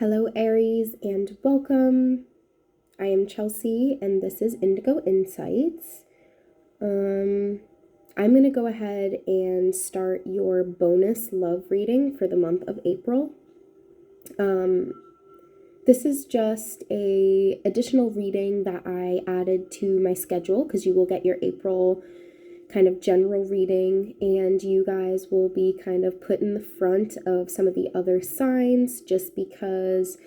Hello, Aries, and welcome. I am Chelsea, and this is Indigo Insights. I'm going to go ahead and start your bonus love reading for the month of April. This is just a additional reading that I added to my schedule because you will get your April kind of general reading, and you guys will be kind of put in the front of some of the other signs just because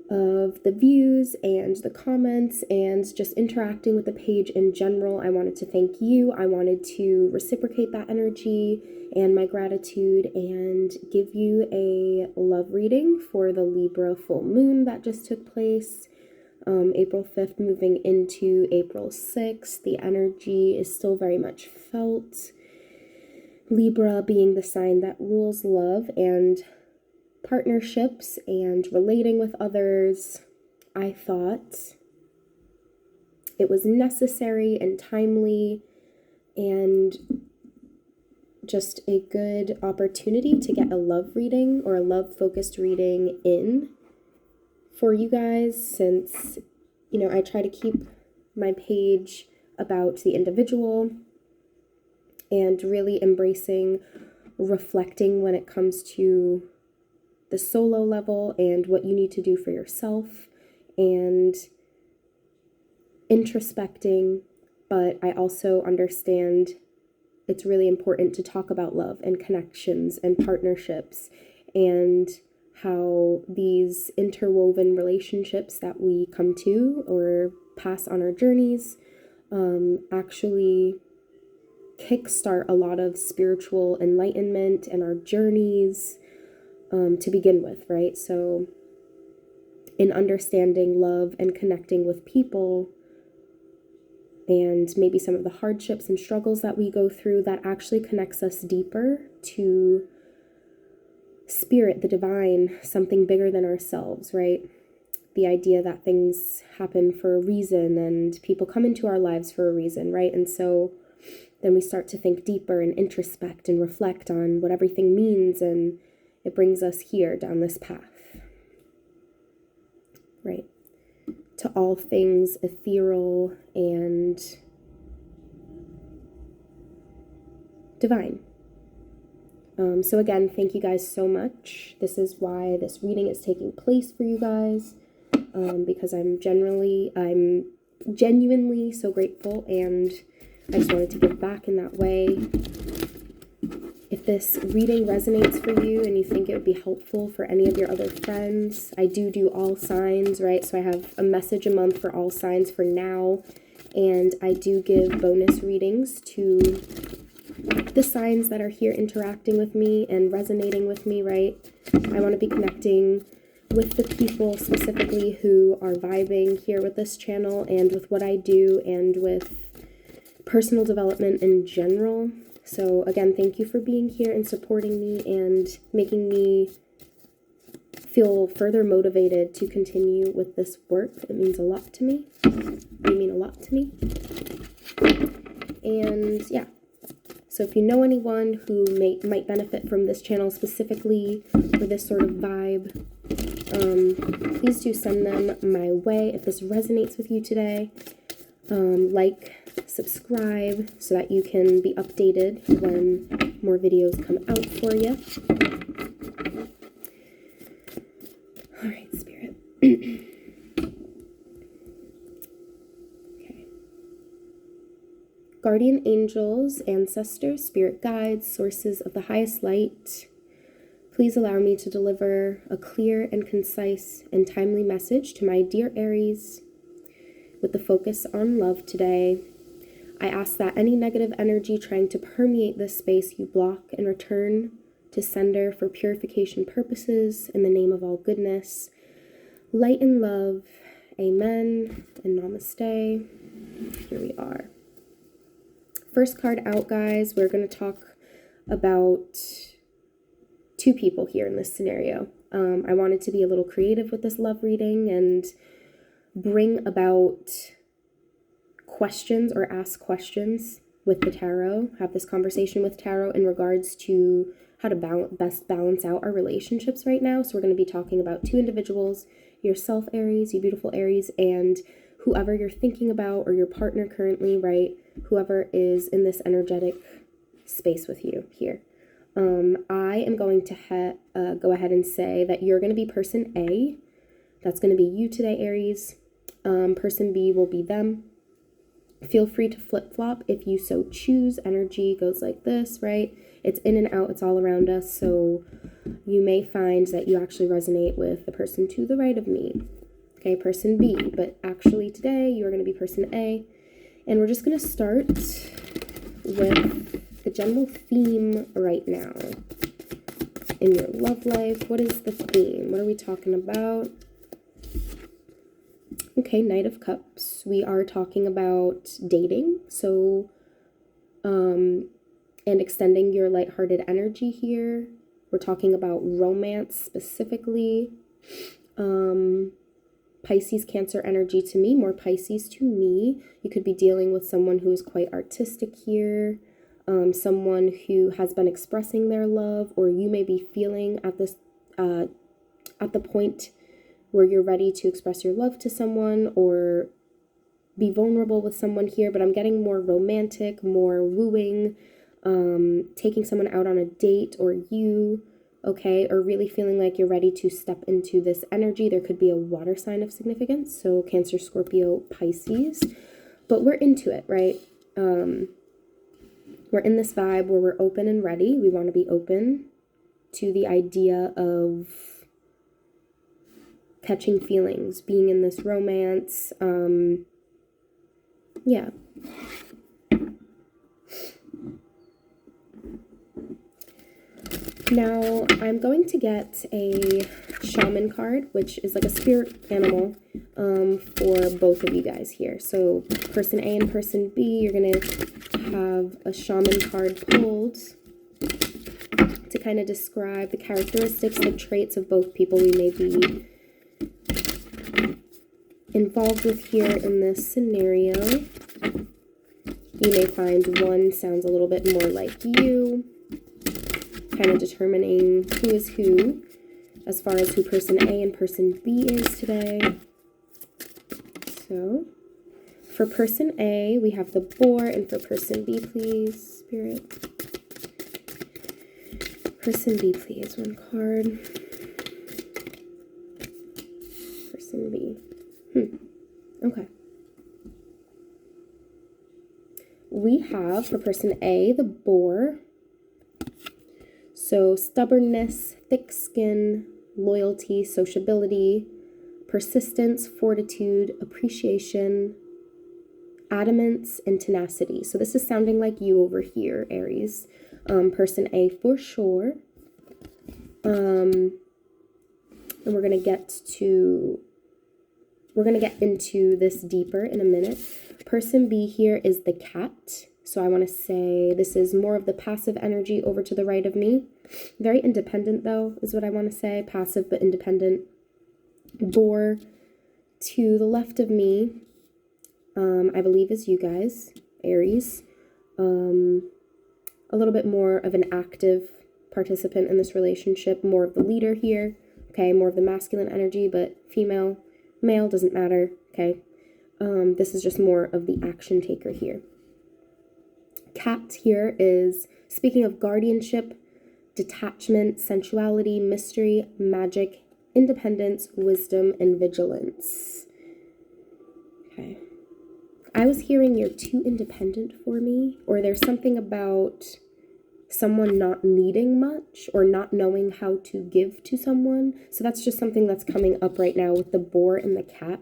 of the views and the comments and just interacting with the page in general. I wanted to thank you. I wanted to reciprocate that energy and my gratitude and give you a love reading for the Libra full moon that just took place. April 5th moving into April 6th. The energy is still very much felt. Libra being the sign that rules love and partnerships and relating with others. I thought it was necessary and timely and just a good opportunity to get a love reading or a love-focused reading in for you guys, since, I try to keep my page about the individual and really embracing reflecting when it comes to the solo level and what you need to do for yourself and introspecting. But I also understand it's really important to talk about love and connections and partnerships and how these interwoven relationships that we come to or pass on our journeys actually kickstart a lot of spiritual enlightenment and our journeys to begin with, right? So in understanding love and connecting with people and maybe some of the hardships and struggles that we go through, that actually connects us deeper to spirit, the divine, something bigger than ourselves, right? The idea that things happen for a reason and people come into our lives for a reason, right? And so then we start to think deeper and introspect and reflect on what everything means, and it brings us here down this path, right? To all things ethereal and divine. So again, thank you guys so much. This is why this reading is taking place for you guys, because I'm genuinely so grateful, and I just wanted to give back in that way. If this reading resonates for you and you think it would be helpful for any of your other friends, I do all signs, right? So I have a message a month for all signs for now, and I do give bonus readings to the signs that are here interacting with me and resonating with me, right? I want to be connecting with the people specifically who are vibing here with this channel and with what I do and with personal development in general. So again, thank you for being here and supporting me and making me feel further motivated to continue with this work. It means a lot to me. You mean a lot to me. And yeah. So if you know anyone who might benefit from this channel specifically or this sort of vibe, please do send them my way. If this resonates with you today, subscribe so that you can be updated when more videos come out for you. All right, Spirit. Guardian angels, ancestors, spirit guides, sources of the highest light, please allow me to deliver a clear and concise and timely message to my dear Aries with the focus on love today. I ask that any negative energy trying to permeate this space you block and return to sender for purification purposes in the name of all goodness. Light and love. Amen and namaste. Here we are. First card out, guys. We're going to talk about two people here in this scenario. I wanted to be a little creative with this love reading and bring about questions or ask questions with the tarot, have this conversation with tarot in regards to how to best balance out our relationships right now. So we're going to be talking about two individuals, yourself, Aries, you beautiful Aries, and whoever you're thinking about or your partner currently, right? Whoever is in this energetic space with you here. I am going to go ahead and say that you're going to be person A. That's going to be you today, Aries. Person B will be them. Feel free to flip-flop if you so choose. Energy goes like this, right? It's in and out. It's all around us. So you may find that you actually resonate with the person to the right of me. Okay, person B. But actually today, you're going to be person A. And we're just going to start with the general theme right now. In your love life, what is the theme? What are we talking about? Okay, Knight of Cups. We are talking about dating, so, and extending your lighthearted energy here. We're talking about romance specifically. Pisces, Cancer energy to me, more Pisces to me. You could be dealing with someone who is quite artistic here, someone who has been expressing their love, or you may be feeling at this, at the point where you're ready to express your love to someone or be vulnerable with someone here, but I'm getting more romantic, more wooing, taking someone out on a date, or you, okay, or really feeling like you're ready to step into this energy. There could be a water sign of significance, so Cancer, Scorpio, Pisces, but we're into it, right? We're in this vibe where we're open and ready. We want to be open to the idea of catching feelings, being in this romance, yeah. Now, I'm going to get a shaman card, which is like a spirit animal, for both of you guys here. So, person A and person B, you're going to have a shaman card pulled to kind of describe the characteristics, the traits of both people we may be involved with here in this scenario. You may find one sounds a little bit more like you, kind of determining who is who as far as who person A and person B is today. So for person A, we have the boar, and for person B, please, Spirit. Person B, please, one card. Person B. Okay. We have, for person A, the boar. So stubbornness, thick skin, loyalty, sociability, persistence, fortitude, appreciation, adamance, and tenacity. So this is sounding like you over here, Aries. Person A for sure. And we're going to get into this deeper in a minute. Person B here is the cat. So I want to say this is more of the passive energy over to the right of me. Very independent, though, is what I want to say. Passive but independent. Boar to the left of me, I believe is you guys, Aries. A little bit more of an active participant in this relationship. More of the leader here. Okay, more of the masculine energy, but female, male, doesn't matter. Okay. This is just more of the action taker here. Cat here is, speaking of guardianship, detachment, sensuality, mystery, magic, independence, wisdom, and vigilance. Okay. I was hearing you're too independent for me, or there's something about someone not needing much or not knowing how to give to someone. So that's just something that's coming up right now with the boar and the cat.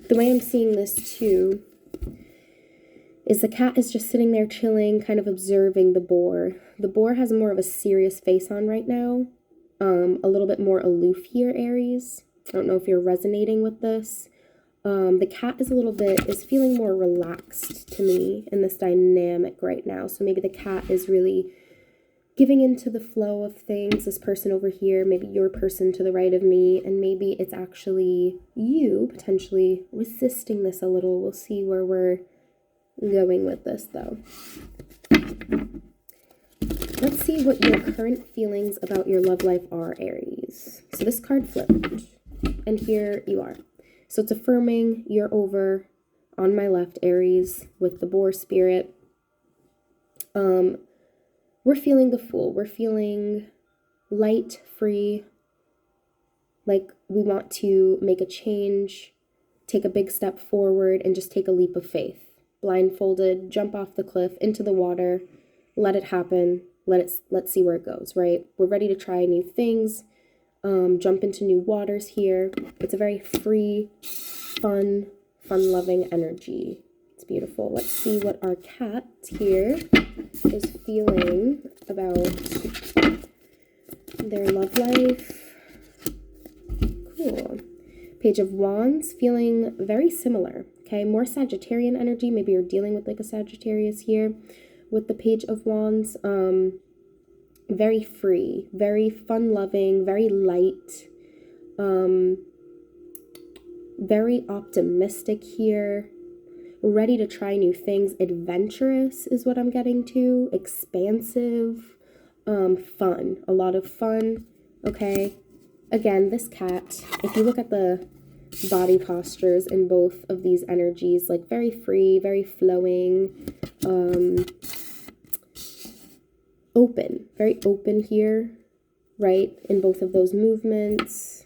The way I'm seeing this too is the cat is just sitting there chilling, kind of observing the boar. The boar has more of a serious face on right now, a little bit more aloof here, Aries. I don't know if you're resonating with this. The cat is feeling more relaxed to me in this dynamic right now. So maybe the cat is really giving into the flow of things. This person over here, maybe your person to the right of me, and maybe it's actually you potentially resisting this a little. We'll see where we're going with this, though. Let's see what your current feelings about your love life are, Aries. So this card flipped, and here you are. So it's affirming. You're over on my left, Aries, with the boar spirit. We're feeling the Fool. We're feeling light, free, like we want to make a change, take a big step forward, and just take a leap of faith. Blindfolded, jump off the cliff, into the water, let it happen, let's see where it goes, right? We're ready to try new things, jump into new waters here. It's a very free, fun-loving energy. It's beautiful. Let's see what our cat here is feeling about their love life. Cool. Page of Wands, feeling very similar. Okay, more Sagittarian energy. Maybe you're dealing with like a Sagittarius here with the Page of Wands. Very free, very fun-loving, very light, very optimistic here, ready to try new things. Adventurous is what I'm getting to. Expansive, fun, a lot of fun. Okay, again, this cat, if you look at the body postures in both of these energies, like very free, very flowing, open, very open here, right? In both of those movements.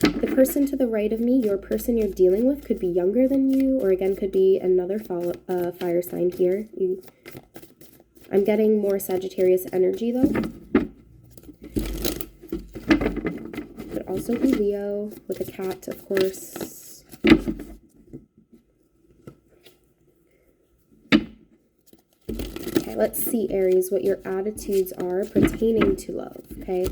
The person to the right of me, your person you're dealing with, could be younger than you, or again, could be another fire sign here. I'm getting more Sagittarius energy though. Could also be Leo with a cat, of course. Okay, let's see, Aries, what your attitudes are pertaining to love, okay?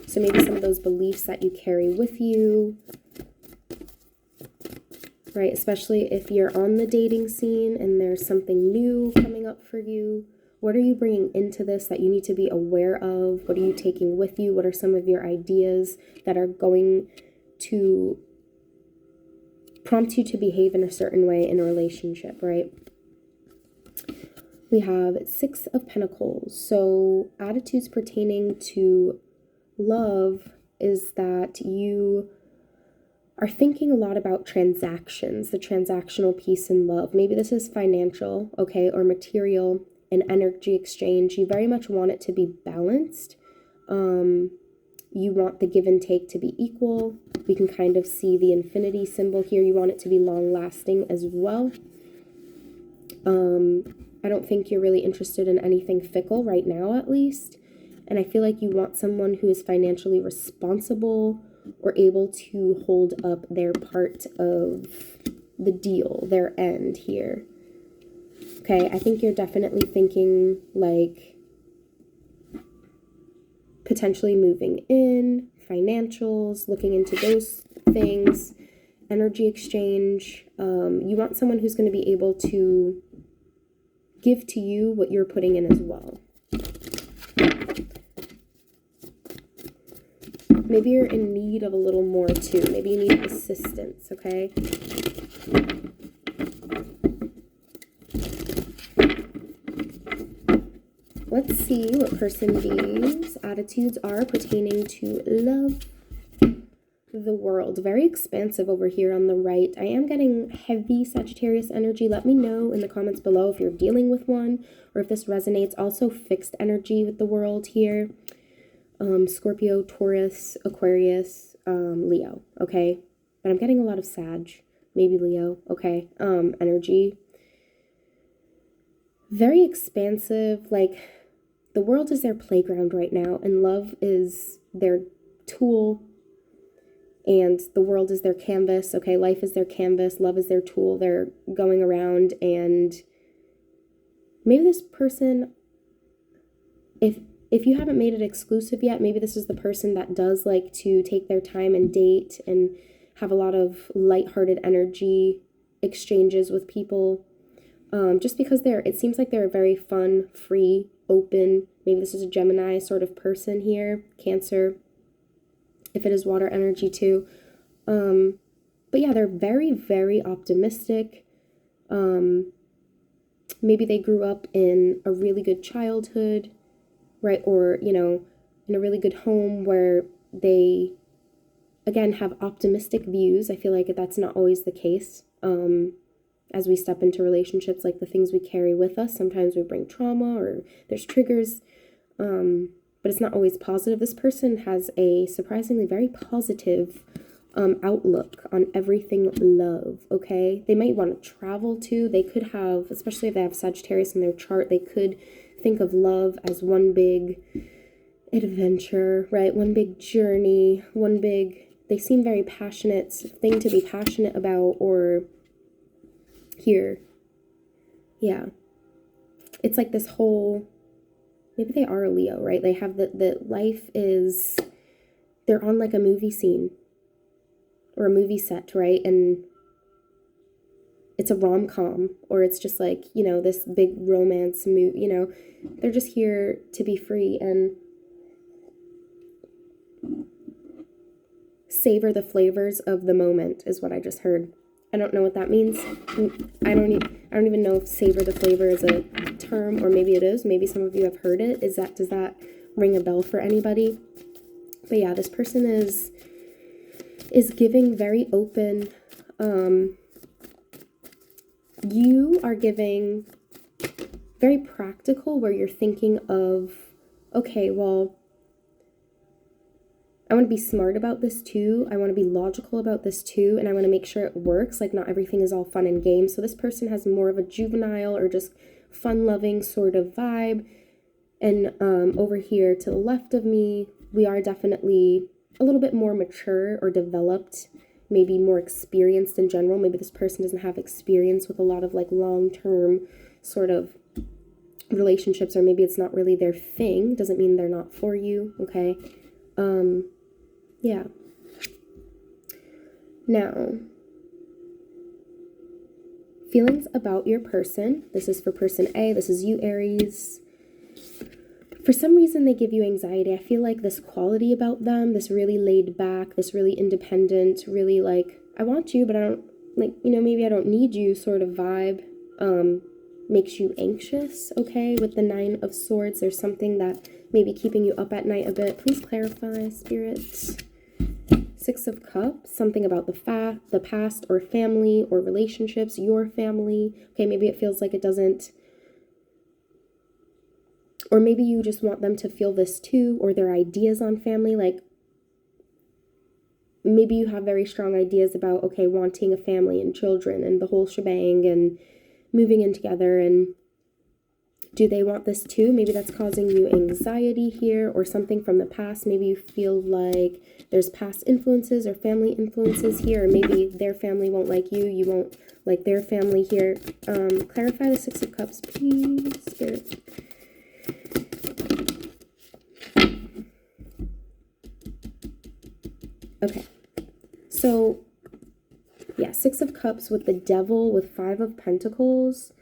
So maybe some of those beliefs that you carry with you, right? Especially if you're on the dating scene and there's something new coming up for you. What are you bringing into this that you need to be aware of? What are you taking with you? What are some of your ideas that are going to prompt you to behave in a certain way in a relationship, right? We have Six of Pentacles. So attitudes pertaining to love is that you are thinking a lot about transactions, the transactional piece in love. Maybe this is financial, okay, or material, an energy exchange. You very much want it to be balanced. You want the give and take to be equal. We can kind of see the infinity symbol here. You want it to be long lasting as well. I don't think you're really interested in anything fickle right now, at least. And I feel like you want someone who is financially responsible or able to hold up their part of the deal, their end here. Okay, I think you're definitely thinking like potentially moving in, financials, looking into those things, energy exchange. You want someone who's going to be able to give to you what you're putting in as well. Maybe you're in need of a little more too. Maybe you need assistance, okay? Let's see what person B's attitudes are pertaining to love, the world. Very expansive over here on the right. I am getting heavy Sagittarius energy. Let me know in the comments below if you're dealing with one or if this resonates. Also fixed energy with the world here. Scorpio, Taurus, Aquarius, Leo, okay? But I'm getting a lot of Sag, maybe Leo, okay? Energy. Very expansive, like the world is their playground right now and love is their tool and the world is their canvas, okay? Life is their canvas, love is their tool. They're going around and maybe this person, if you haven't made it exclusive yet, maybe this is the person that does like to take their time and date and have a lot of lighthearted energy exchanges with people. Just because it seems like they're a very fun, free, open, maybe this is a Gemini sort of person here, Cancer, if it is water energy too. But yeah, they're very, very optimistic. Maybe they grew up in a really good childhood, right? Or, you know, in a really good home where they, again, have optimistic views. I feel like that's not always the case. As we step into relationships, like the things we carry with us, sometimes we bring trauma or there's triggers, but it's not always positive. This person has a surprisingly very positive outlook on everything love, okay? They might want to travel too. They could have, especially if they have Sagittarius in their chart, they could think of love as one big adventure, right? One big journey, they seem very passionate, thing to be passionate about, or here. Yeah. It's like this whole, maybe they are a Leo, right? They have the life is, they're on like a movie scene or a movie set, right? And it's a rom-com, or it's just like, you know, this big romance movie, you know, they're just here to be free and savor the flavors of the moment is what I just heard. I don't know what that means. I don't even know if savor the flavor is a term, or maybe it is. Maybe some of you have heard it. Does that ring a bell for anybody? But yeah, this person is giving very open. You are giving very practical, where you're thinking of, okay, well, I want to be smart about this too. I want to be logical about this too. And I want to make sure it works. Like, not everything is all fun and games. So this person has more of a juvenile or just fun-loving sort of vibe. And over here to the left of me, we are definitely a little bit more mature or developed, maybe more experienced in general. Maybe this person doesn't have experience with a lot of like long-term sort of relationships, or maybe it's not really their thing. Doesn't mean they're not for you, okay? Yeah. Now, feelings about your person. This is for person A. This is you, Aries. For some reason, they give you anxiety. I feel like this quality about them, this really laid back, this really independent, really like, I want you, but I don't, like, you know, maybe I don't need you sort of vibe, makes you anxious, okay? With the 9 of Swords, there's something that may be keeping you up at night a bit. Please clarify, Spirit. 6 of Cups, something about the past or family or relationships, your family. Okay, maybe it feels like it doesn't, or maybe you just want them to feel this too, or their ideas on family. Like, maybe you have very strong ideas about, okay, wanting a family and children and the whole shebang and moving in together, and do they want this too? Maybe that's causing you anxiety here, or something from the past. Maybe you feel like there's past influences or family influences here, or maybe their family won't like you, you won't like their family here. Clarify the 6 of Cups, please, Spirit. Okay, so yeah, 6 of Cups with the Devil, with 5 of Pentacles.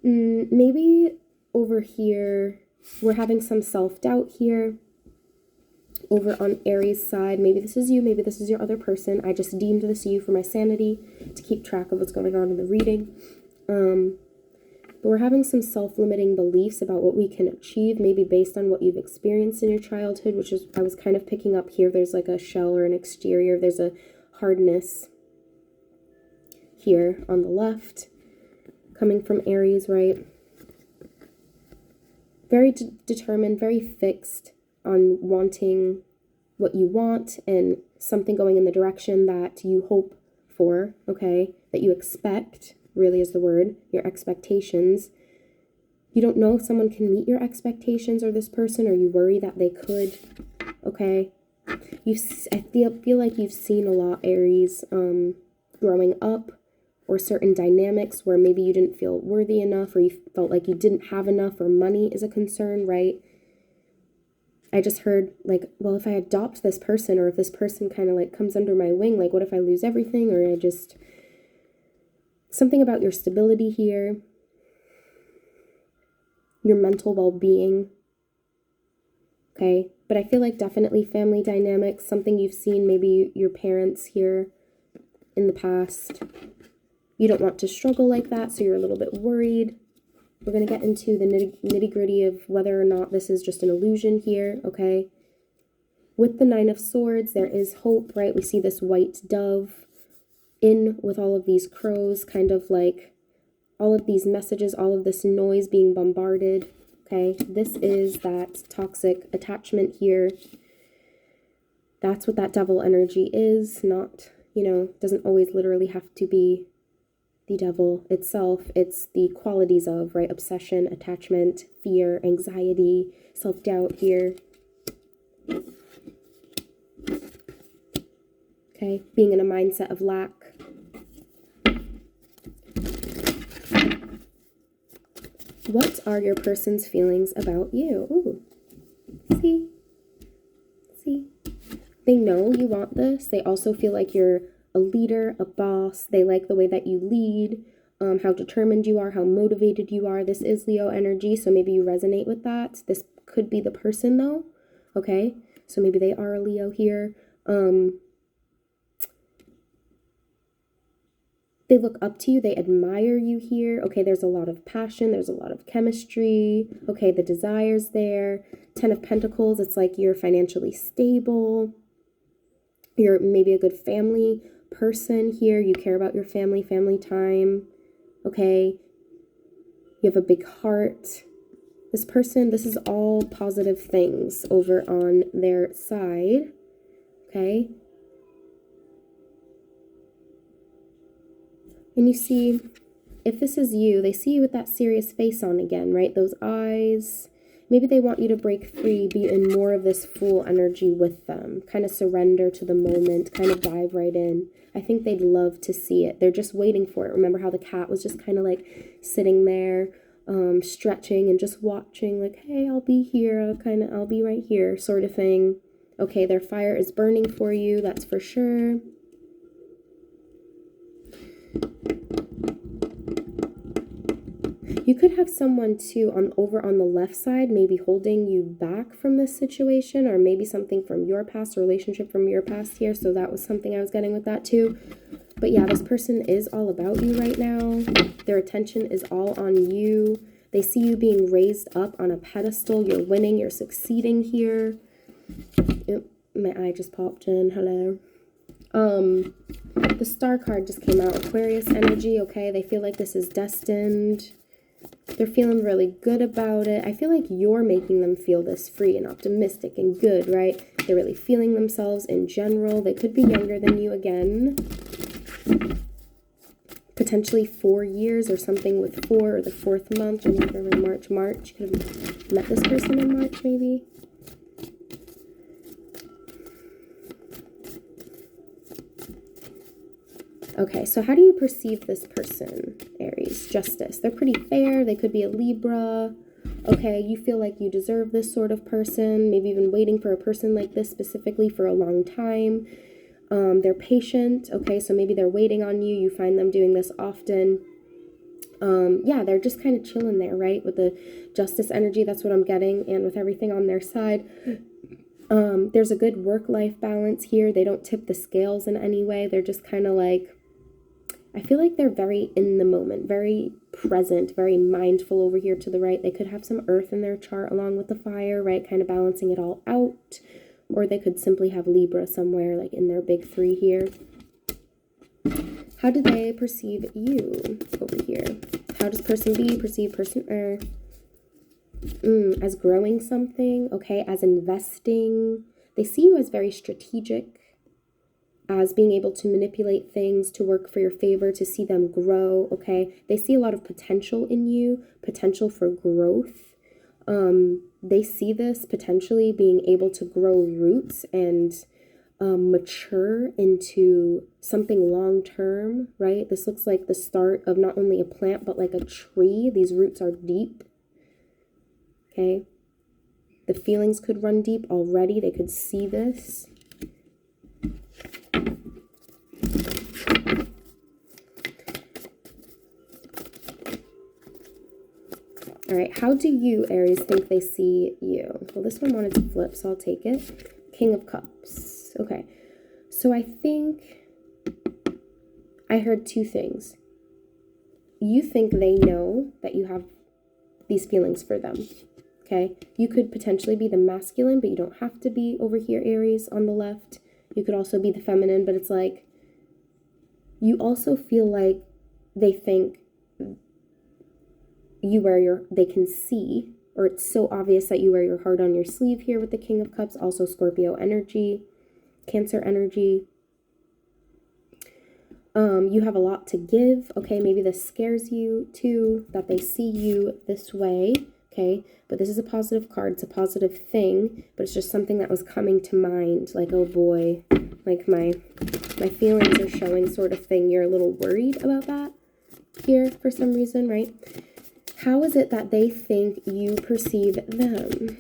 Maybe over here, we're having some self-doubt here. Over on Aries' side, maybe this is you, maybe this is your other person. I just deemed this you for my sanity, to keep track of what's going on in the reading. But we're having some self-limiting beliefs about what we can achieve, maybe based on what you've experienced in your childhood, which is, I was kind of picking up here. There's like a shell or an exterior. There's a hardness here on the left, coming from Aries, right? Very determined, very fixed on wanting what you want, and something going in the direction that you hope for, okay? That you expect, really is the word, your expectations. You don't know if someone can meet your expectations, or this person, or you worry that they could, okay? I feel like you've seen a lot, Aries, growing up, or certain dynamics where maybe you didn't feel worthy enough, or you felt like you didn't have enough, or money is a concern, right? I just heard like, well, if I adopt this person, or if this person kind of like comes under my wing, like what if I lose everything? Or something about your stability here, your mental well-being, okay? But I feel like definitely family dynamics, something you've seen, maybe your parents here in the past. You don't want to struggle like that, so you're a little bit worried. We're going to get into the nitty-gritty of whether or not this is just an illusion here, okay? With the Nine of Swords, there is hope, right? We see this white dove in with all of these crows, kind of like all of these messages, all of this noise being bombarded, okay? This is that toxic attachment here. That's what that devil energy is, not, you know, doesn't always literally have to be the devil itself. It's the qualities of, right? Obsession, attachment, fear, anxiety, self-doubt here. Okay, being in a mindset of lack. What are your person's feelings about you? Ooh, see? They know you want this. They also feel like you're a leader, a boss. They like the way that you lead, how determined you are, how motivated you are. This is Leo energy, so maybe you resonate with that. This could be the person though, okay? So maybe they are a Leo here. They look up to you, they admire you here. Okay, there's a lot of passion, there's a lot of chemistry. Okay, the desire's there. 10 of Pentacles, it's like you're financially stable. You're maybe a good family person here. You care about your family, family time. Okay, you have a big heart. This person, this is all positive things over on their side. Okay. And you see, if this is you, they see you with that serious face on again, right? Those eyes. Maybe they want you to break free, be in more of this Fool energy with them. Kind of surrender to the moment, kind of dive right in. I think they'd love to see it. They're just waiting for it. Remember how the cat was just kind of like sitting there, stretching and just watching, like, hey, I'll be here, I'll be right here, sort of thing. Okay, their fire is burning for you, that's for sure. You could have someone too over on the left side, maybe holding you back from this situation, or maybe something from your past, a relationship from your past here. So that was something I was getting with that too. But yeah, this person is all about you right now. Their attention is all on you. They see you being raised up on a pedestal. You're winning, you're succeeding here. Oop, my eye just popped in, hello. The Star card just came out, Aquarius energy, okay? They feel like this is destined. They're feeling really good about it. I feel like you're making them feel this free and optimistic and good, right? They're really feeling themselves in general. They could be younger than you again. Potentially 4 years or something with 4 or the 4th month or whatever, March. You could have met this person in March maybe. Okay, so how do you perceive this person, Aries? Justice. They're pretty fair. They could be a Libra. Okay, you feel like you deserve this sort of person, maybe even waiting for a person like this specifically for a long time. They're patient. Okay, so maybe they're waiting on you. You find them doing this often. Yeah, they're just kind of chilling there, right? With the Justice energy, that's what I'm getting. And with everything on their side. There's a good work-life balance here. They don't tip the scales in any way. They're just kind of like, I feel like they're very in the moment, very present, very mindful over here to the right. They could have some earth in their chart along with the fire, right? Kind of balancing it all out. Or they could simply have Libra somewhere like in their big 3 here. How do they perceive you over here? How does person B perceive person as growing something, okay, as investing. They see you as very strategic, as being able to manipulate things to work for your favor, to see them grow, okay? They see a lot of potential in you, potential for growth. They see this potentially being able to grow roots and mature into something long-term, right? This looks like the start of not only a plant, but like a tree. These roots are deep, okay? The feelings could run deep already. They could see this. All right, how do you, Aries, think they see you? Well, this one wanted to flip, so I'll take it. King of Cups. Okay, so I think I heard two things. You think they know that you have these feelings for them, okay? You could potentially be the masculine, but you don't have to be over here, Aries, on the left. You could also be the feminine, but it's like, you also feel like they think you wear they can see, or it's so obvious that you wear your heart on your sleeve here with the King of Cups, also Scorpio energy, Cancer energy. You have a lot to give, okay? Maybe this scares you too, that they see you this way, okay? But this is a positive card, it's a positive thing, but it's just something that was coming to mind, like, oh boy, like my feelings are showing sort of thing. You're a little worried about that here for some reason, right? How is it that they think you perceive them?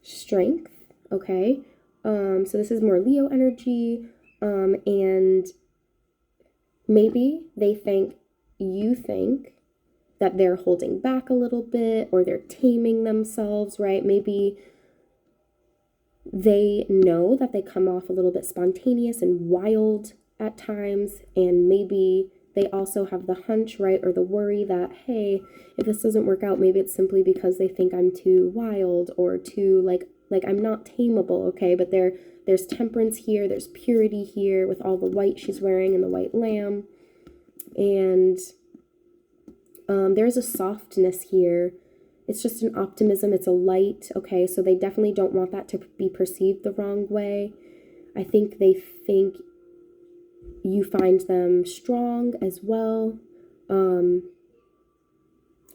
Strength, okay? So this is more Leo energy, and maybe they think you think that they're holding back a little bit, or they're taming themselves, right? Maybe they know that they come off a little bit spontaneous and wild at times, and maybe they also have the hunch, right, or the worry that, hey, if this doesn't work out, maybe it's simply because they think I'm too wild or too, like I'm not tameable, okay? But there's temperance here, there's purity here with all the white she's wearing and the white lamb. And there's a softness here. It's just an optimism, it's a light, okay? So they definitely don't want that to be perceived the wrong way. I think they think you find them strong as well.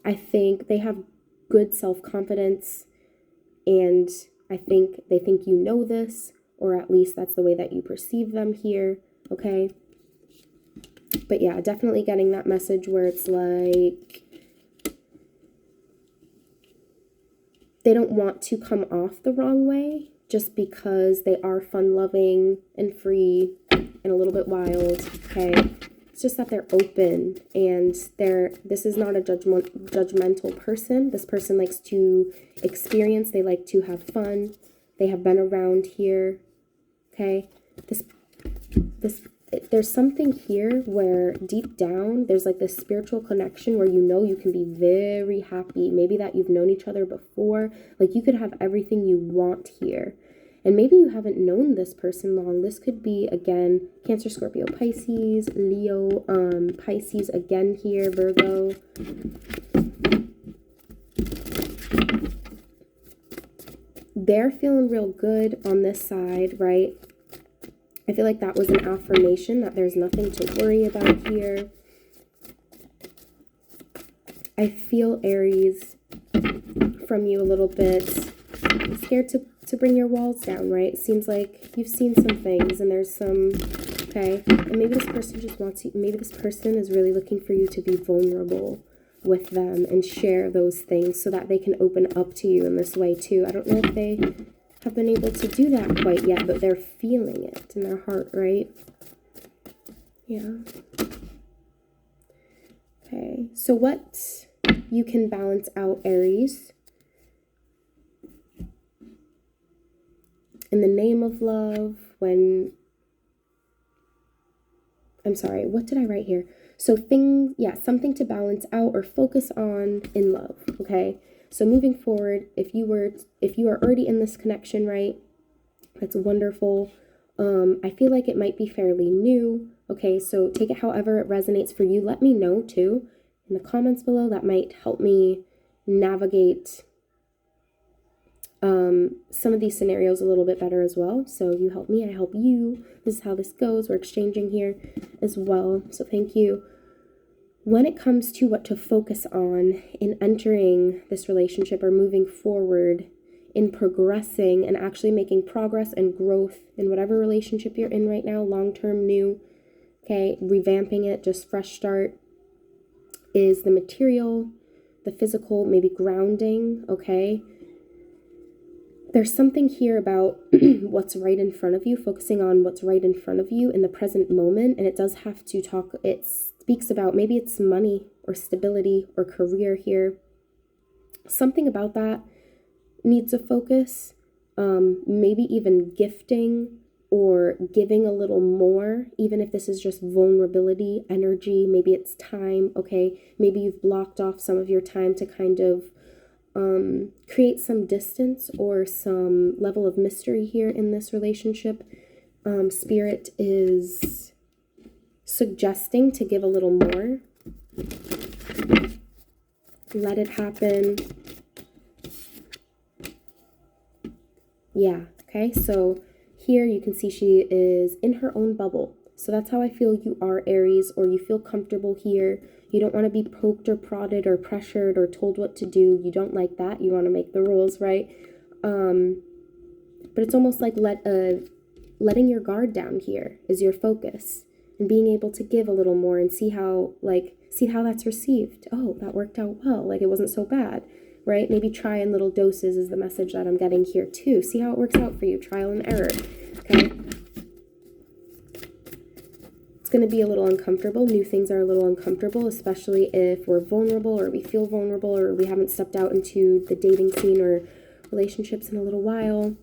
I think they have good self-confidence, and I think they think you know this, or at least that's the way that you perceive them here, okay? But yeah, definitely getting that message where it's like they don't want to come off the wrong way just because they are fun-loving and free and a little bit wild, okay? It's just that they're open, and this is not a judgmental person. This person likes to experience, they like to have fun. They have been around here, okay? There's something here where deep down there's like this spiritual connection where you can be very happy. Maybe that you've known each other before. Like you could have everything you want here. And maybe you haven't known this person long. This could be, again, Cancer, Scorpio, Pisces, Leo, Pisces again here, Virgo. They're feeling real good on this side, right? I feel like that was an affirmation that there's nothing to worry about here. I feel, Aries, from you a little bit scared to bring your walls down, right? It seems like you've seen some things and there's some, okay? And maybe this person just wants you, maybe this person is really looking for you to be vulnerable with them and share those things so that they can open up to you in this way too. I don't know if they have been able to do that quite yet, but they're feeling it in their heart, right? Yeah. Okay, so what you can balance out, Aries, in the name of love, what did I write here? So something to balance out or focus on in love, okay? So moving forward, if you are already in this connection, right, that's wonderful. I feel like it might be fairly new, okay? So take it however it resonates for you. Let me know too in the comments below. That might help me navigate some of these scenarios a little bit better as well. So you help me, I help you. This is how this goes. We're exchanging here as well. So thank you. When it comes to what to focus on in entering this relationship or moving forward in progressing and actually making progress and growth in whatever relationship you're in right now, long-term, new, okay, revamping it, just fresh start, is the material, the physical, maybe grounding, okay? There's something here about what's right in front of you, focusing on what's right in front of you in the present moment. And it does have to talk, it speaks about maybe it's money or stability or career here. Something about that needs a focus. Maybe even gifting or giving a little more, even if this is just vulnerability, energy, maybe it's time, okay? Maybe you've blocked off some of your time to kind of create some distance or some level of mystery here in this relationship. Spirit is suggesting to give a little more. Let it happen. Yeah, okay, so here you can see she is in her own bubble. So that's how I feel you are, Aries, or you feel comfortable here. You don't want to be poked or prodded or pressured or told what to do. You don't like that. You want to make the rules, right? But it's almost like letting your guard down here is your focus, and being able to give a little more and see how that's received. Oh, that worked out well. Like, it wasn't so bad, right? Maybe try in little doses is the message that I'm getting here too. See how it works out for you. Trial and error, okay? It's going to be a little uncomfortable. New things are a little uncomfortable, especially if we're vulnerable or we feel vulnerable or we haven't stepped out into the dating scene or relationships in a little while.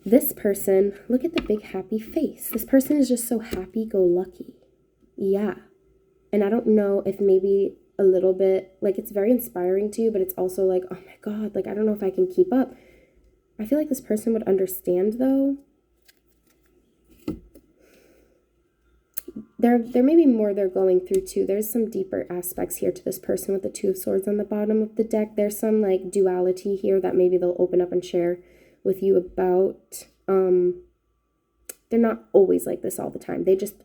This person, look at the big happy face. This person is just so happy-go-lucky. Yeah. And I don't know if maybe a little bit, like, it's very inspiring to you, but it's also like, oh my God, like, I don't know if I can keep up. I feel like this person would understand, though. There may be more they're going through, too. There's some deeper aspects here to this person with the Two of Swords on the bottom of the deck. There's some, like, duality here that maybe they'll open up and share with you about. They're not always like this all the time. They just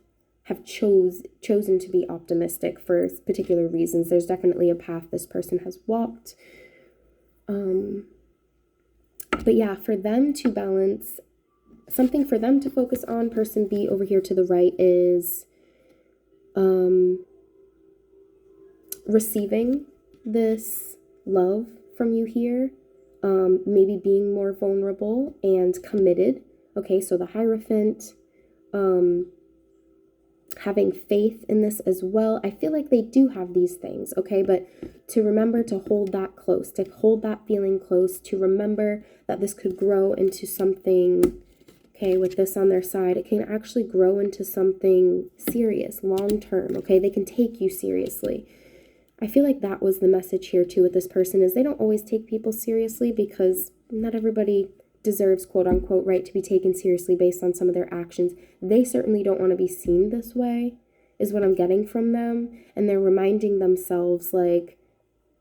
have chosen to be optimistic for particular reasons. There's definitely a path this person has walked. But yeah, for them to balance, something for them to focus on, person B over here to the right is receiving this love from you here. Maybe being more vulnerable and committed. Okay, so the Hierophant, having faith in this as well. I feel like they do have these things, okay? But to remember to hold that close, to hold that feeling close, to remember that this could grow into something, okay, with this on their side, it can actually grow into something serious, long-term, okay? They can take you seriously. I feel like that was the message here too with this person, is they don't always take people seriously because not everybody deserves, quote unquote, right to be taken seriously based on some of their actions. They certainly don't want to be seen this way, is what I'm getting from them. And they're reminding themselves, like,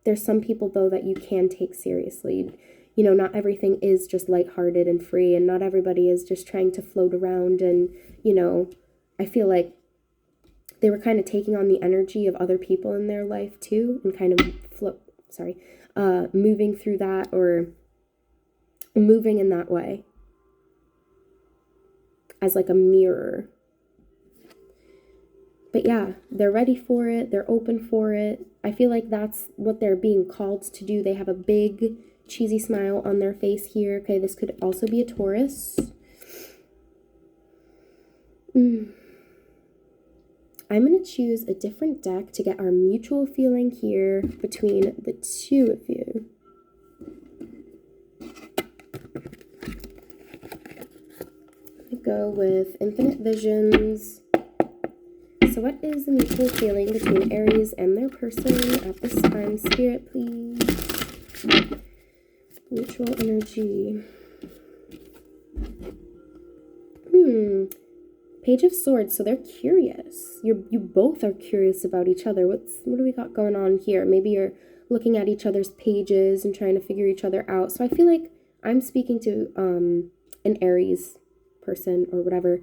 there's some people though that you can take seriously. You know, not everything is just lighthearted and free, and not everybody is just trying to float around. And, you know, I feel like they were kind of taking on the energy of other people in their life too, and kind of moving through that, or moving in that way as like a mirror. But yeah, they're ready for it. They're open for it. I feel like that's what they're being called to do. They have a big cheesy smile on their face here. Okay, this could also be a Taurus. I'm going to choose a different deck to get our mutual feeling here between the two of you. Go with Infinite Visions. So what is the mutual feeling between Aries and their person at this time? Spirit, please. Mutual energy. Page of Swords. So they're curious. You both are curious about each other. What do we got going on here? Maybe you're looking at each other's pages and trying to figure each other out. So I feel like I'm speaking to an Aries person or whatever,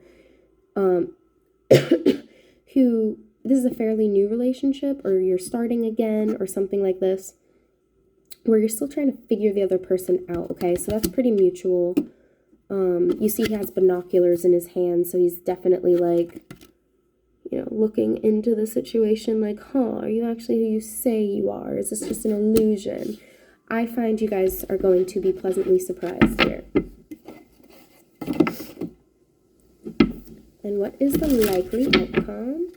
who, this is a fairly new relationship, or you're starting again or something like this, where you're still trying to figure the other person out, okay? So that's pretty mutual. You see he has binoculars in his hand, so he's definitely like, you know, looking into the situation like, are you actually who you say you are? Is this just an illusion? I find you guys are going to be pleasantly surprised here. And what is the likely outcome?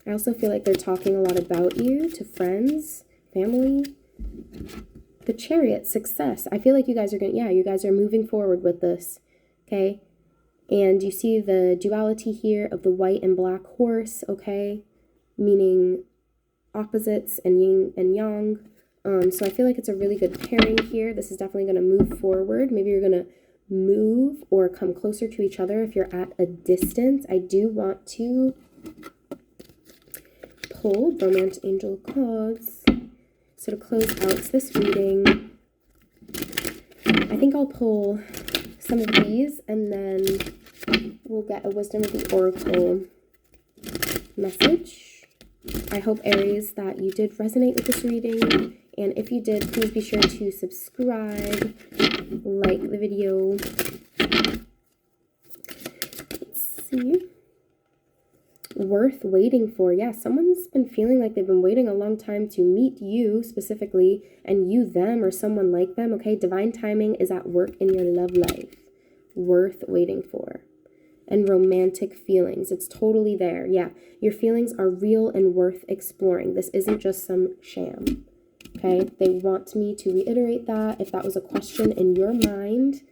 I also feel like they're talking a lot about you to friends, family. The Chariot, success. I feel like you guys are going, yeah, you guys are moving forward with this, okay? And you see the duality here of the white and black horse, okay? Meaning opposites and yin and yang. So I feel like it's a really good pairing here. This is definitely going to move forward. Maybe you're going to move or come closer to each other if you're at a distance. I do want to pull Romance Angel cards. So to close out this reading, I think I'll pull some of these and then we'll get a Wisdom of the Oracle message. I hope, Aries, that you did resonate with this reading. And if you did, please be sure to subscribe, like the video. Let's see. Worth waiting for. Yeah, someone's been feeling like they've been waiting a long time to meet you specifically, and you them or someone like them, okay? Divine timing is at work in your love life. Worth waiting for. And romantic feelings. It's totally there. Yeah, your feelings are real and worth exploring. This isn't just some sham. Okay, they want me to reiterate that if that was a question in your mind,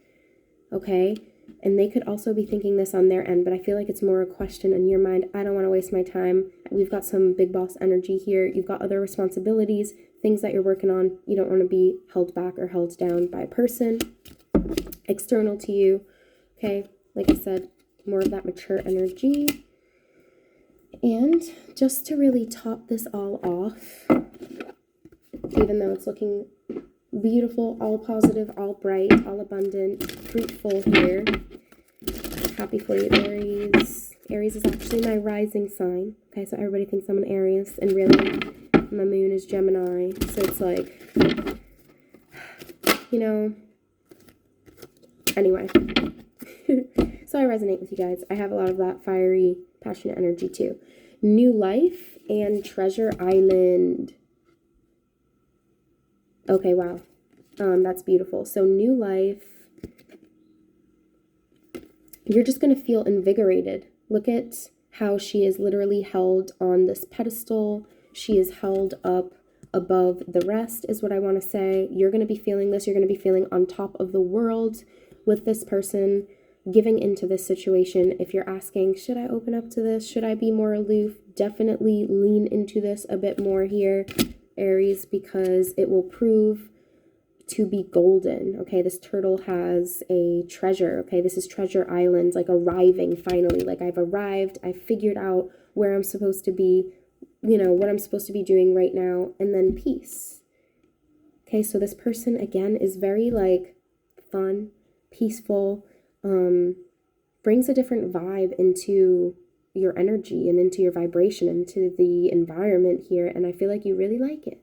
okay, and they could also be thinking this on their end, but I feel like it's more a question in your mind. I don't want to waste my time. We've got some big boss energy here. You've got other responsibilities, things that you're working on. You don't want to be held back or held down by a person external to you, okay? Like I said, more of that mature energy. And just to really top this all off, even though it's looking beautiful, all positive, all bright, all abundant, fruitful here. Happy for you, Aries. Aries is actually my rising sign. Okay, so everybody thinks I'm an Aries, and really, my moon is Gemini. So it's like, you know, anyway. So I resonate with you guys. I have a lot of that fiery, passionate energy too. New life and Treasure Island. Okay, wow. That's beautiful. So new life. You're just going to feel invigorated. Look at how she is literally held on this pedestal. She is held up above the rest, is what I want to say. You're going to be feeling this. You're going to be feeling on top of the world with this person, giving into this situation. If you're asking, should I open up to this? Should I be more aloof? Definitely lean into this a bit more here, Aries, because it will prove to be golden. Okay, this turtle has a treasure. Okay, this is Treasure Island, like arriving finally. Like I've arrived, I've figured out where I'm supposed to be, you know, what I'm supposed to be doing right now, and then peace. Okay, so this person again is very like fun, peaceful, brings a different vibe into your energy and into your vibration, into the environment here, and I feel like you really like it.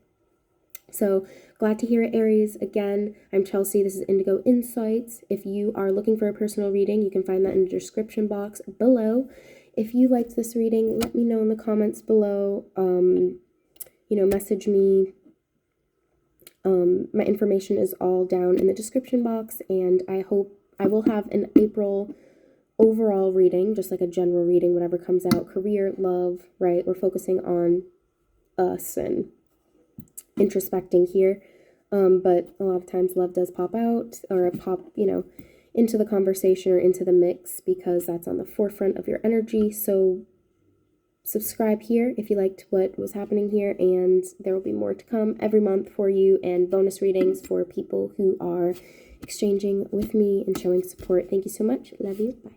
So glad to hear it, Aries. Again, I'm Chelsea. This is Indigo Insights. If you are looking for a personal reading, you can find that in the description box below. If you liked this reading, let me know in the comments below. You know, message me. My information is all down in the description box, and I hope I will have an April overall reading, just like a general reading, whatever comes out. Career, love, right? We're focusing on us and introspecting here, but a lot of times love does pop out or pop, you know, into the conversation or into the mix because that's on the forefront of your energy. So subscribe here if you liked what was happening here, and there will be more to come every month for you, and bonus readings for people who are exchanging with me and showing support. Thank you so much. Love you. Bye.